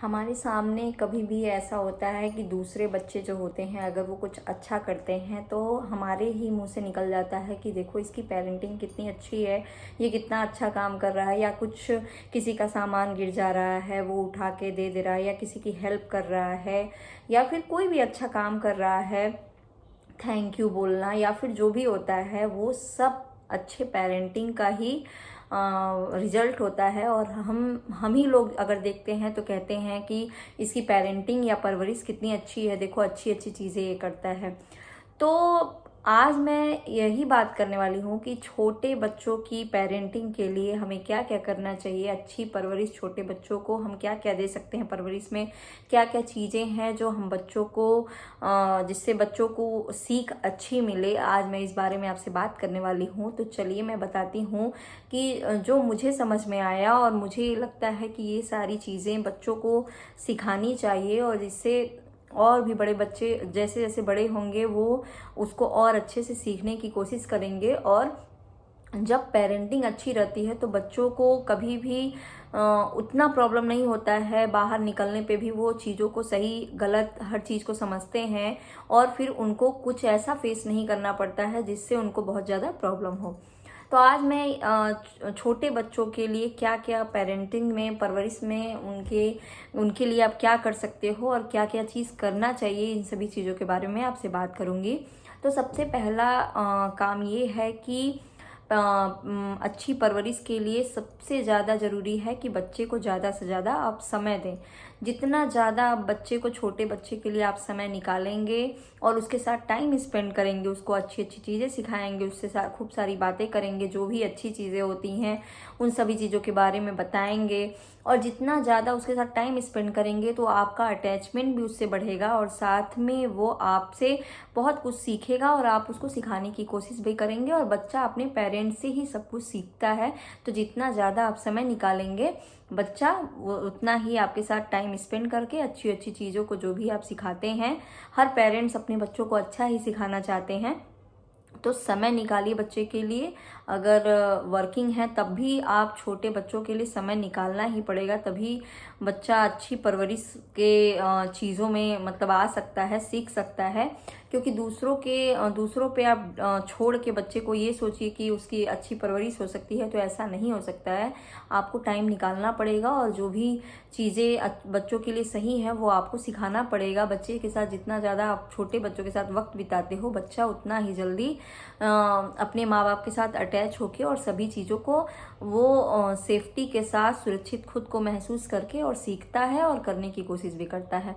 हमारे सामने कभी भी ऐसा होता है कि दूसरे बच्चे जो होते हैं अगर वो कुछ अच्छा करते हैं तो हमारे ही मुंह से निकल जाता है कि देखो इसकी पेरेंटिंग कितनी अच्छी है, ये कितना अच्छा काम कर रहा है। या कुछ किसी का सामान गिर जा रहा है वो उठा के दे दे रहा है, या किसी की हेल्प कर रहा है, या फिर कोई भी अच्छा काम कर रहा है, थैंक यू बोलना या फिर जो भी होता है वो सब अच्छे पेरेंटिंग का ही रिजल्ट होता है। और हम ही लोग अगर देखते हैं तो कहते हैं कि इसकी पेरेंटिंग या परवरिश कितनी अच्छी है, देखो अच्छी अच्छी चीज़ें ये करता है। तो आज मैं यही बात करने वाली हूँ कि छोटे बच्चों की पेरेंटिंग के लिए हमें क्या क्या करना चाहिए। अच्छी परवरिश छोटे बच्चों को हम क्या क्या दे सकते हैं, परवरिश में क्या क्या चीज़ें हैं जो हम बच्चों को जिससे बच्चों को सीख अच्छी मिले। आज मैं इस बारे में आपसे बात करने वाली हूँ। तो चलिए मैं बताती हूँ कि जो मुझे समझ में आया और मुझे लगता है कि ये सारी चीज़ें बच्चों को सिखानी चाहिए, और जिससे और भी बड़े बच्चे जैसे जैसे बड़े होंगे वो उसको और अच्छे से सीखने की कोशिश करेंगे। और जब पेरेंटिंग अच्छी रहती है तो बच्चों को कभी भी उतना प्रॉब्लम नहीं होता है, बाहर निकलने पे भी वो चीज़ों को सही गलत हर चीज़ को समझते हैं, और फिर उनको कुछ ऐसा फेस नहीं करना पड़ता है जिससे उनको बहुत ज़्यादा प्रॉब्लम हो। तो आज मैं छोटे बच्चों के लिए क्या क्या पेरेंटिंग में परवरिश में उनके उनके लिए आप क्या कर सकते हो और क्या क्या चीज़ करना चाहिए, इन सभी चीज़ों के बारे में आपसे बात करूँगी। तो सबसे पहला काम ये है कि अच्छी परवरिश के लिए सबसे ज़्यादा ज़रूरी है कि बच्चे को ज़्यादा से ज़्यादा आप समय दें। जितना ज़्यादा आप बच्चे को, छोटे बच्चे के लिए आप समय निकालेंगे और उसके साथ टाइम स्पेंड करेंगे, उसको अच्छी अच्छी चीज़ें सिखाएंगे, उससे खूब सारी बातें करेंगे, जो भी अच्छी चीज़ें होती हैं उन सभी चीज़ों के बारे में बताएंगे, और जितना ज़्यादा उसके साथ टाइम स्पेंड करेंगे तो आपका अटैचमेंट भी उससे बढ़ेगा, और साथ में वो आपसे बहुत कुछ सीखेगा और आप उसको सिखाने की कोशिश भी करेंगे। और बच्चा अपने पेरेंट्स से ही सब कुछ सीखता है। तो जितना ज़्यादा आप समय निकालेंगे बच्चा वो उतना ही आपके साथ टाइम स्पेंड करके अच्छी अच्छी चीज़ों को जो भी आप सिखाते हैं, हर पेरेंट्स अपने बच्चों को अच्छा ही सिखाना चाहते हैं। तो समय निकालिए बच्चे के लिए। अगर वर्किंग है तब भी आप छोटे बच्चों के लिए समय निकालना ही पड़ेगा, तभी बच्चा अच्छी परवरिश के चीज़ों में मतलब आ सकता है, सीख सकता है। क्योंकि दूसरों पे आप छोड़ के बच्चे को ये सोचिए कि उसकी अच्छी परवरिश हो सकती है, तो ऐसा नहीं हो सकता है। आपको टाइम निकालना पड़ेगा और जो भी चीज़ें बच्चों के लिए सही है वो आपको सिखाना पड़ेगा। बच्चे के साथ जितना ज़्यादा आप छोटे बच्चों के साथ वक्त बिताते हो, बच्चा उतना ही जल्दी अपने माँ बाप के साथ अटैच होके और सभी चीज़ों को वो सेफ्टी के साथ सुरक्षित खुद को महसूस करके और सीखता है और करने की कोशिश भी करता है।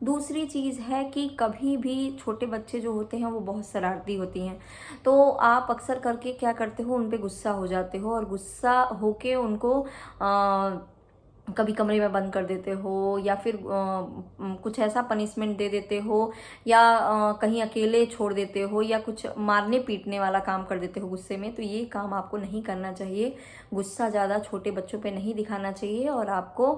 दूसरी चीज़ है कि कभी भी छोटे बच्चे जो होते हैं वो बहुत शरारती होती हैं। तो आप अक्सर करके क्या करते हो, उन पे गुस्सा हो जाते हो और गुस्सा होके उनको कभी कमरे में बंद कर देते हो, या फिर कुछ ऐसा पनिशमेंट दे देते हो, या कहीं अकेले छोड़ देते हो, या कुछ मारने पीटने वाला काम कर देते हो गुस्से में। तो ये काम आपको नहीं करना चाहिए। गुस्सा ज़्यादा छोटे बच्चों पे नहीं दिखाना चाहिए, और आपको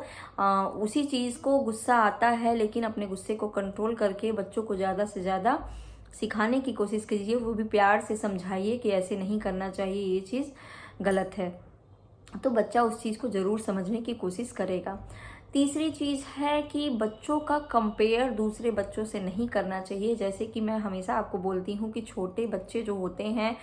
उसी चीज़ को गुस्सा आता है लेकिन अपने गुस्से को कंट्रोल करके बच्चों को ज़्यादा से ज़्यादा सिखाने की कोशिश कीजिए। वो भी प्यार से समझाइए कि ऐसे नहीं करना चाहिए, ये चीज़ गलत है। तो बच्चा उस चीज़ को ज़रूर समझने की कोशिश करेगा। तीसरी चीज़ है कि बच्चों का कंपेयर दूसरे बच्चों से नहीं करना चाहिए। जैसे कि मैं हमेशा आपको बोलती हूँ कि छोटे बच्चे जो होते हैं,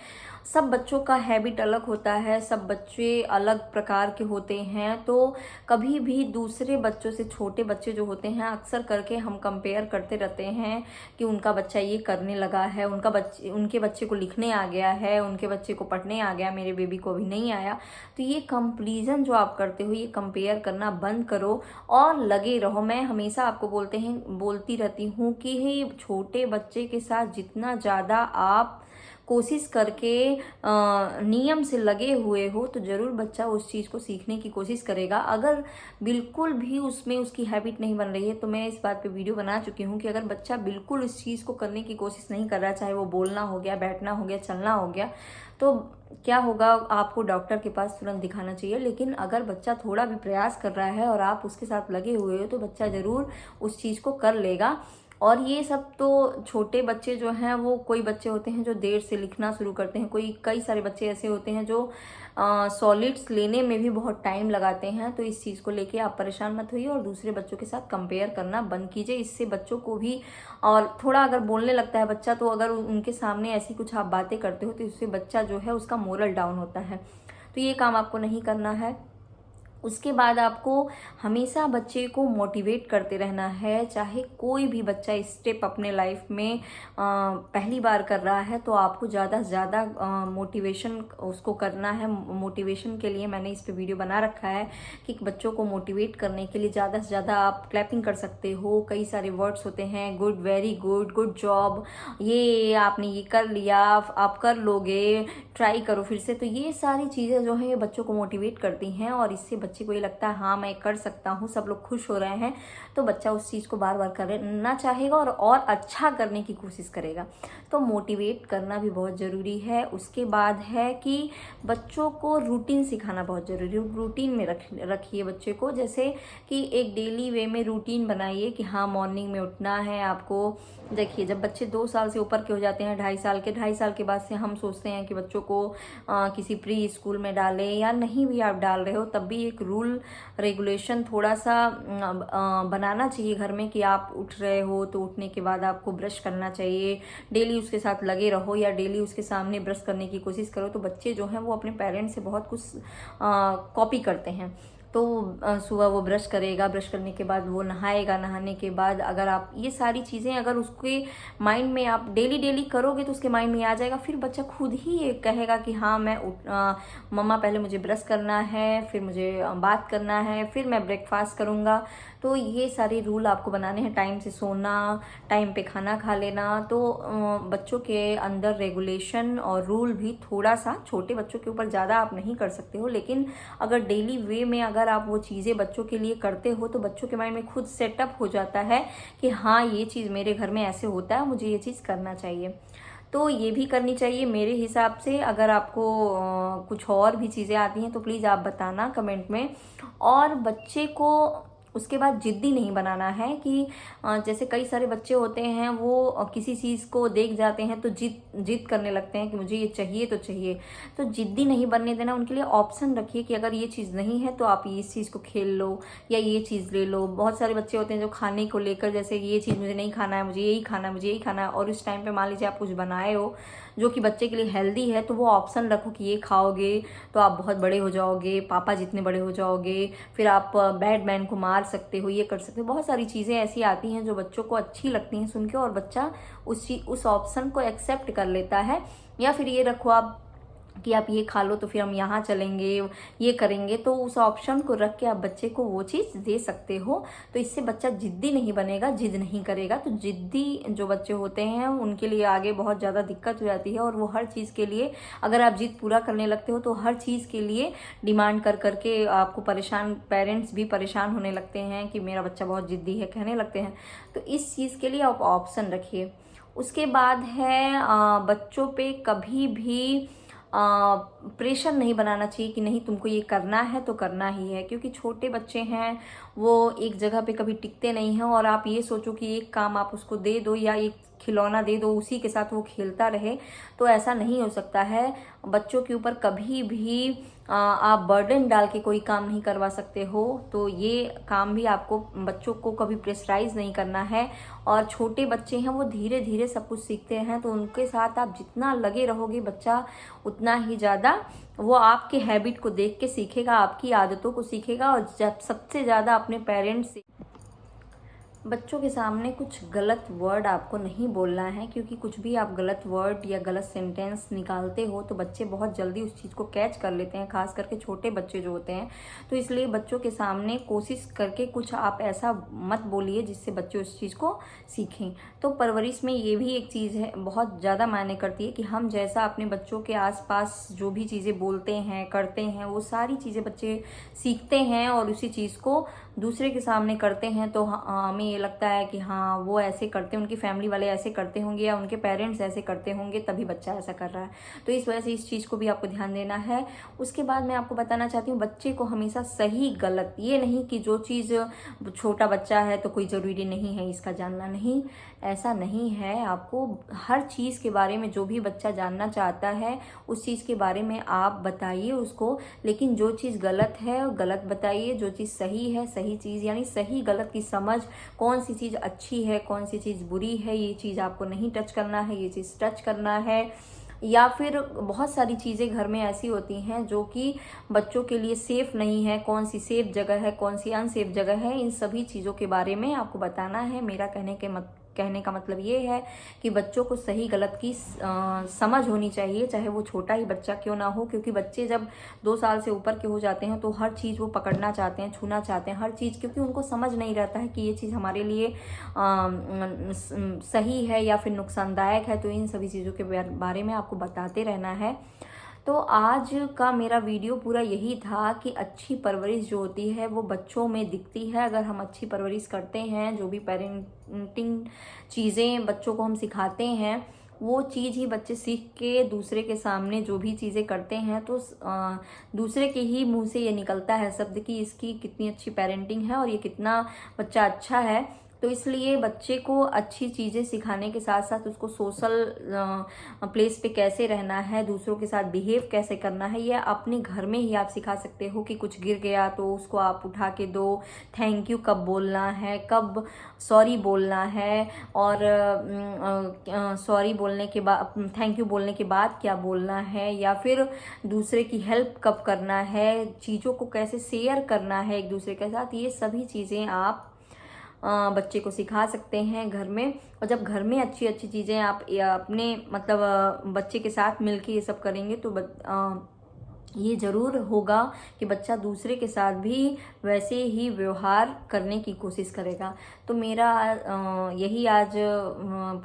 सब बच्चों का हैबिट अलग होता है, सब बच्चे अलग प्रकार के होते हैं। तो कभी भी दूसरे बच्चों से, छोटे बच्चे जो होते हैं अक्सर करके हम कंपेयर करते रहते हैं कि उनका बच्चा ये करने लगा है, उनके बच्चे को लिखने आ गया है, उनके बच्चे को पढ़ने आ गया, मेरे बेबी को अभी नहीं आया। तो ये कंपैरिजन जो आप करते हो, ये कंपेयर करना बंद करो और लगे रहो। मैं हमेशा आपको बोलती रहती हूँ कि छोटे बच्चे के साथ जितना ज़्यादा आप कोशिश करके नियम से लगे हुए हो तो ज़रूर बच्चा उस चीज़ को सीखने की कोशिश करेगा। अगर बिल्कुल भी उसमें उसकी हैबिट नहीं बन रही है, तो मैं इस बात पे वीडियो बना चुकी हूँ कि अगर बच्चा बिल्कुल इस चीज़ को करने की कोशिश नहीं कर रहा, चाहे वो बोलना हो गया, बैठना हो गया, चलना हो गया, तो क्या होगा, आपको डॉक्टर के पास तुरंत दिखाना चाहिए। लेकिन अगर बच्चा थोड़ा भी प्रयास कर रहा है और आप उसके साथ लगे हुए हो तो बच्चा ज़रूर उस चीज़ को कर लेगा। और ये सब तो छोटे बच्चे जो हैं वो, कोई बच्चे होते हैं जो देर से लिखना शुरू करते हैं, कई सारे बच्चे ऐसे होते हैं जो सॉलिड्स लेने में भी बहुत टाइम लगाते हैं। तो इस चीज़ को लेके आप परेशान मत होइए और दूसरे बच्चों के साथ कंपेयर करना बंद कीजिए। इससे बच्चों को भी, और थोड़ा अगर बोलने लगता है बच्चा, तो अगर उनके सामने ऐसी कुछ आप बातें करते हो तो इससे बच्चा जो है उसका मोरल डाउन होता है। तो ये काम आपको नहीं करना है। उसके बाद आपको हमेशा बच्चे को मोटिवेट करते रहना है। चाहे कोई भी बच्चा स्टेप अपने लाइफ में पहली बार कर रहा है तो आपको ज़्यादा से ज़्यादा मोटिवेशन उसको करना है। मोटिवेशन के लिए मैंने इस पे वीडियो बना रखा है कि बच्चों को मोटिवेट करने के लिए ज़्यादा से ज़्यादा आप क्लैपिंग कर सकते हो। कई सारे वर्ड्स होते हैं, good, very good, good job, ये आपने ये कर लिया, आप कर लोगे, ट्राई करो फिर से। तो ये सारी चीज़ें जो है ये बच्चों को मोटिवेट करती हैं और इससे बच्चे को ये लगता है हाँ मैं कर सकता हूँ, सब लोग खुश हो रहे हैं, तो बच्चा उस चीज़ को बार बार करना चाहेगा और अच्छा करने की कोशिश करेगा। तो मोटिवेट करना भी बहुत ज़रूरी है। उसके बाद है कि बच्चों को रूटीन सिखाना बहुत ज़रूरी है। रूटीन में रखिए बच्चे को, जैसे कि एक डेली वे में रूटीन बनाइए कि हाँ मॉर्निंग में उठना है आपको। देखिए जब बच्चे 2 साल से ऊपर के हो जाते हैं, 2.5 साल के बाद से हम सोचते हैं कि बच्चों को किसी प्री स्कूल में डालें, या नहीं भी आप डाल रहे हो तब भी एक रूल रेगुलेशन थोड़ा सा बनाना चाहिए घर में कि आप उठ रहे हो तो उठने के बाद आपको ब्रश करना चाहिए। डेली उसके साथ लगे रहो या डेली उसके सामने ब्रश करने की कोशिश करो। तो बच्चे जो हैं वो अपने पेरेंट्स से बहुत कुछ कॉपी करते हैं। तो सुबह वो ब्रश करेगा, ब्रश करने के बाद वो नहाएगा, नहाने के बाद अगर आप ये सारी चीज़ें अगर उसके माइंड में आप डेली डेली करोगे तो उसके माइंड में आ जाएगा। फिर बच्चा खुद ही ये कहेगा कि हाँ मैं मम्मा पहले मुझे ब्रश करना है, फिर मुझे बात करना है, फिर मैं ब्रेकफास्ट करूँगा। तो ये सारे रूल आपको बनाने हैं। टाइम से सोना, टाइम पे खाना खा लेना। तो बच्चों के अंदर रेगुलेशन और रूल भी थोड़ा सा, छोटे बच्चों के ऊपर ज़्यादा आप नहीं कर सकते हो, लेकिन अगर डेली वे में अगर आप वो चीज़ें बच्चों के लिए करते हो तो बच्चों के माइंड में खुद सेटअप हो जाता है कि हाँ ये चीज़ मेरे घर में ऐसे होता है, मुझे ये चीज़ करना चाहिए। तो ये भी करनी चाहिए मेरे हिसाब से। अगर आपको कुछ और भी चीज़ें आती हैं तो प्लीज़ आप बताना कमेंट में। और बच्चे को उसके बाद जिद्दी नहीं बनाना है कि जैसे कई सारे बच्चे होते हैं वो किसी चीज़ को देख जाते हैं तो जिद करने लगते हैं कि मुझे ये चाहिए तो चाहिए। तो जिद्दी नहीं बनने देना। उनके लिए ऑप्शन रखिए कि अगर ये चीज़ नहीं है तो आप इस चीज़ को खेल लो या ये चीज़ ले लो। बहुत सारे बच्चे होते हैं जो खाने को लेकर, जैसे ये चीज़ मुझे नहीं खाना है, मुझे यही खाना है, मुझे यही खाना है, और इस टाइम पे मान लीजिए आप कुछ बनाए हो जो कि बच्चे के लिए हेल्दी है तो वो ऑप्शन रखो कि ये खाओगे तो आप बहुत बड़े हो जाओगे, पापा जितने बड़े हो जाओगे, फिर आप बैटमैन को मार सकते हो, ये कर सकते हो। बहुत सारी चीज़ें ऐसी आती हैं जो बच्चों को अच्छी लगती हैं सुन के, और बच्चा उस ऑप्शन को एक्सेप्ट कर लेता है। या फिर ये रखो आप कि आप ये खा लो तो फिर हम यहाँ चलेंगे, ये करेंगे। तो उस ऑप्शन को रख के आप बच्चे को वो चीज़ दे सकते हो। तो इससे बच्चा जिद्दी नहीं बनेगा, जिद नहीं करेगा। तो जिद्दी जो बच्चे होते हैं उनके लिए आगे बहुत ज़्यादा दिक्कत हो जाती है, और वो हर चीज़ के लिए, अगर आप जिद पूरा करने लगते हो तो हर चीज़ के लिए डिमांड कर करके आपको परेशान, पेरेंट्स भी परेशान होने लगते हैं कि मेरा बच्चा बहुत जिद्दी है, कहने लगते हैं। तो इस चीज़ के लिए आप ऑप्शन रखिए। उसके बाद है बच्चों पे कभी भी प्रेशर नहीं बनाना चाहिए कि नहीं तुमको ये करना है तो करना ही है, क्योंकि छोटे बच्चे हैं वो एक जगह पे कभी टिकते नहीं हैं। और आप ये सोचो कि एक काम आप उसको दे दो या एक खिलौना दे दो, उसी के साथ वो खेलता रहे, तो ऐसा नहीं हो सकता है। बच्चों के ऊपर कभी भी आप बर्डन डाल के कोई काम नहीं करवा सकते हो। तो ये काम भी आपको बच्चों को कभी प्रेशराइज नहीं करना है। और छोटे बच्चे हैं वो धीरे धीरे सब कुछ सीखते हैं, तो उनके साथ आप जितना लगे रहोगे बच्चा उतना ही ज़्यादा वो आपके हैबिट को देख के सीखेगा, आपकी आदतों को सीखेगा। और जब सबसे ज़्यादा अपने पेरेंट्स से बच्चों के सामने कुछ गलत वर्ड आपको नहीं बोलना है, क्योंकि कुछ भी आप गलत वर्ड या गलत सेंटेंस निकालते हो तो बच्चे बहुत जल्दी उस चीज़ को कैच कर लेते हैं, खास करके छोटे बच्चे जो होते हैं। तो इसलिए बच्चों के सामने कोशिश करके कुछ आप ऐसा मत बोलिए जिससे बच्चे उस चीज़ को सीखें। तो परवरिश में ये भी एक चीज़ है, बहुत ज़्यादा मायने करती है कि हम जैसा अपने बच्चों के आसपास जो भी चीज़ें बोलते हैं, करते हैं, वो सारी चीज़ें बच्चे सीखते हैं और उसी चीज़ को दूसरे के सामने करते हैं। तो हमें ये लगता है कि हाँ वो ऐसे करते, उनकी फैमिली वाले ऐसे करते होंगे या उनके पेरेंट्स ऐसे करते होंगे तभी बच्चा ऐसा कर रहा है। तो इस वजह से इस चीज़ को भी आपको ध्यान देना है। उसके बाद मैं आपको बताना चाहती हूँ, बच्चे को हमेशा सही गलत, ये नहीं कि जो चीज़ छोटा बच्चा है तो कोई ज़रूरी नहीं है इसका जानना, नहीं, ऐसा नहीं है। आपको हर चीज़ के बारे में, जो भी बच्चा जानना चाहता है उस चीज़ के बारे में आप बताइए उसको, लेकिन जो चीज़ गलत है गलत बताइए, जो चीज़ सही है सही चीज़, यानी सही गलत की समझ, कौन सी चीज़ अच्छी है कौन सी चीज़ बुरी है, ये चीज़ आपको नहीं टच करना है, ये चीज़ टच करना है। या फिर बहुत सारी चीज़ें घर में ऐसी होती हैं जो कि बच्चों के लिए सेफ़ नहीं है, कौन सी सेफ़ जगह है कौन सी अनसेफ जगह है, इन सभी चीज़ों के बारे में आपको बताना है। मेरा कहने का मतलब ये है कि बच्चों को सही गलत की समझ होनी चाहिए, चाहे वो छोटा ही बच्चा क्यों ना हो, क्योंकि बच्चे जब 2 साल से ऊपर के हो जाते हैं तो हर चीज़ वो पकड़ना चाहते हैं, छूना चाहते हैं, हर चीज़, क्योंकि उनको समझ नहीं रहता है कि ये चीज़ हमारे लिए सही है या फिर नुकसानदायक है। तो इन सभी चीज़ों के बारे में आपको बताते रहना है। तो आज का मेरा वीडियो पूरा यही था कि अच्छी परवरिश जो होती है वो बच्चों में दिखती है। अगर हम अच्छी परवरिश करते हैं, जो भी पेरेंटिंग चीज़ें बच्चों को हम सिखाते हैं वो चीज़ ही बच्चे सीख के दूसरे के सामने जो भी चीज़ें करते हैं तो दूसरे के ही मुंह से ये निकलता है शब्द कि इसकी कितनी अच्छी पेरेंटिंग है और ये कितना बच्चा अच्छा है। तो इसलिए बच्चे को अच्छी चीज़ें सिखाने के साथ साथ उसको सोशल प्लेस पे कैसे रहना है, दूसरों के साथ बिहेव कैसे करना है, ये अपने घर में ही आप सिखा सकते हो। कि कुछ गिर गया तो उसको आप उठा के दो, थैंक यू कब बोलना है, कब सॉरी बोलना है, और सॉरी बोलने के बाद, थैंक यू बोलने के बाद क्या बोलना है, या फिर दूसरे की हेल्प कब करना है, चीज़ों को कैसे शेयर करना है एक दूसरे के साथ, ये सभी चीज़ें आप बच्चे को सिखा सकते हैं घर में। और जब घर में अच्छी अच्छी चीज़ें आप अपने मतलब बच्चे के साथ मिलके ये सब करेंगे तो ये ज़रूर होगा कि बच्चा दूसरे के साथ भी वैसे ही व्यवहार करने की कोशिश करेगा। तो मेरा यही आज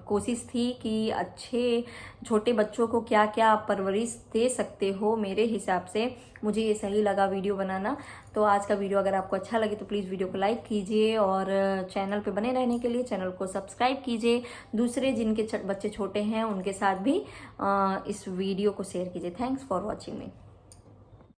कोशिश थी कि अच्छे छोटे बच्चों को क्या क्या आप परवरिश दे सकते हो, मेरे हिसाब से मुझे ये सही लगा वीडियो बनाना। तो आज का वीडियो अगर आपको अच्छा लगे तो प्लीज़ वीडियो को लाइक कीजिए और चैनल पे बने रहने के लिए चैनल को सब्सक्राइब कीजिए। दूसरे जिनके बच्चे छोटे हैं उनके साथ भी इस वीडियो को शेयर कीजिए। Thanks for watching me.